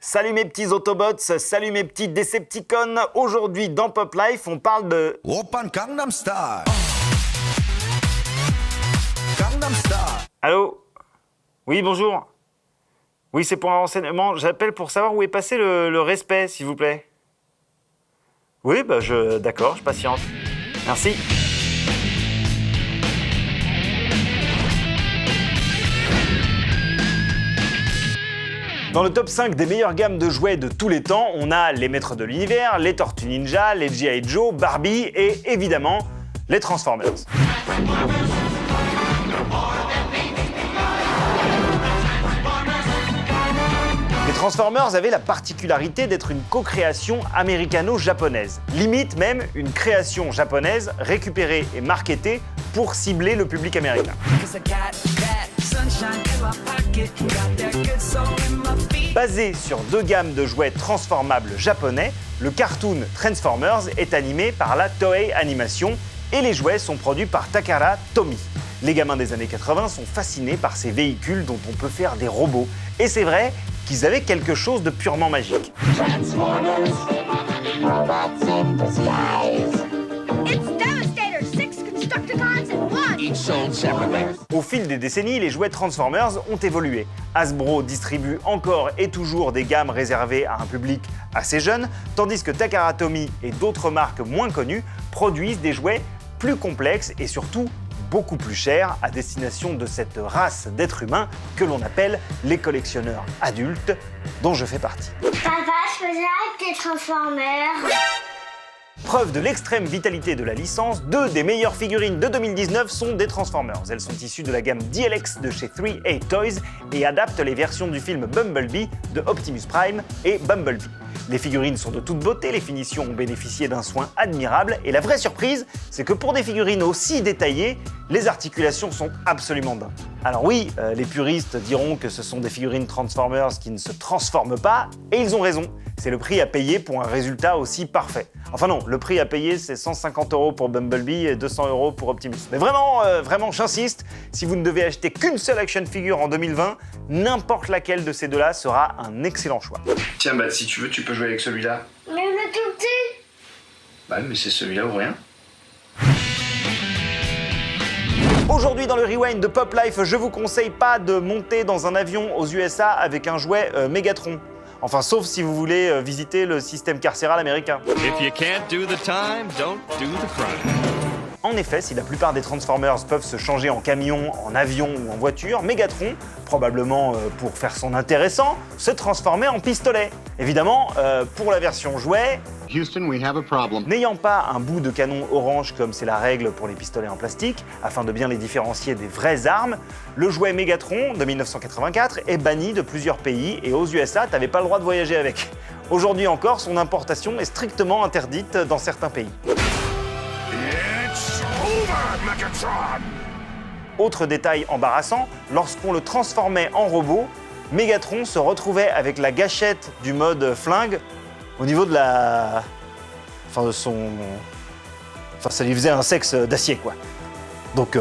Salut mes petits Autobots, salut mes petits Decepticons. Aujourd'hui dans Pop Life, on parle de... Oppan Gangnam Style. Gangnam Style. Allô? Oui, bonjour. Oui, c'est pour un renseignement. J'appelle pour savoir où est passé le respect, s'il vous plaît. Oui, d'accord, je patiente. Merci. Dans le top 5 des meilleures gammes de jouets de tous les temps, on a les Maîtres de l'Univers, les Tortues Ninja, les G.I. Joe, Barbie et évidemment les Transformers. Les Transformers avaient la particularité d'être une co-création américano-japonaise, limite même une création japonaise récupérée et marketée pour cibler le public américain. Basé sur deux gammes de jouets transformables japonais, le cartoon Transformers est animé par la Toei Animation et les jouets sont produits par Takara Tomy. Les gamins des années 80 sont fascinés par ces véhicules dont on peut faire des robots. Et c'est vrai qu'ils avaient quelque chose de purement magique. Au fil des décennies, les jouets Transformers ont évolué. Hasbro distribue encore et toujours des gammes réservées à un public assez jeune, tandis que Takara Tomy et d'autres marques moins connues produisent des jouets plus complexes et surtout beaucoup plus chers à destination de cette race d'êtres humains que l'on appelle les collectionneurs adultes, dont je fais partie. Papa, je faisais des Transformers. Preuve de l'extrême vitalité de la licence, deux des meilleures figurines de 2019 sont des Transformers. Elles sont issues de la gamme DLX de chez 3A Toys et adaptent les versions du film Bumblebee de Optimus Prime et Bumblebee. Les figurines sont de toute beauté, les finitions ont bénéficié d'un soin admirable et la vraie surprise, c'est que pour des figurines aussi détaillées, les articulations sont absolument dingues. Alors oui, les puristes diront que ce sont des figurines Transformers qui ne se transforment pas, et ils ont raison. C'est le prix à payer pour un résultat aussi parfait. Enfin non, le prix à payer c'est 150 € pour Bumblebee et 200 € pour Optimus. Mais vraiment, j'insiste, si vous ne devez acheter qu'une seule action figure en 2020, n'importe laquelle de ces deux-là sera un excellent choix. Tiens, si tu veux, tu peux jouer avec celui-là. Mais le tout petit. Bah mais c'est celui-là ou rien. Aujourd'hui dans le Rewind de Pop Life, je vous conseille pas de monter dans un avion aux USA avec un jouet Megatron. Enfin, sauf si vous voulez visiter le système carcéral américain. If you can't do the time, don't do the crime. En effet, si la plupart des Transformers peuvent se changer en camion, en avion ou en voiture, Megatron, probablement pour faire son intéressant, se transformait en pistolet. Évidemment, pour la version jouet, Houston, we have a problem. n'ayant pas un bout de canon orange comme c'est la règle pour les pistolets en plastique, afin de bien les différencier des vraies armes, le jouet Megatron de 1984 est banni de plusieurs pays et aux USA, t'avais pas le droit de voyager avec. Aujourd'hui encore, son importation est strictement interdite dans certains pays. Autre détail embarrassant, lorsqu'on le transformait en robot, Megatron se retrouvait avec la gâchette du mode flingue au niveau de la... Enfin, de son... Enfin, ça lui faisait un sexe d'acier, quoi. Donc,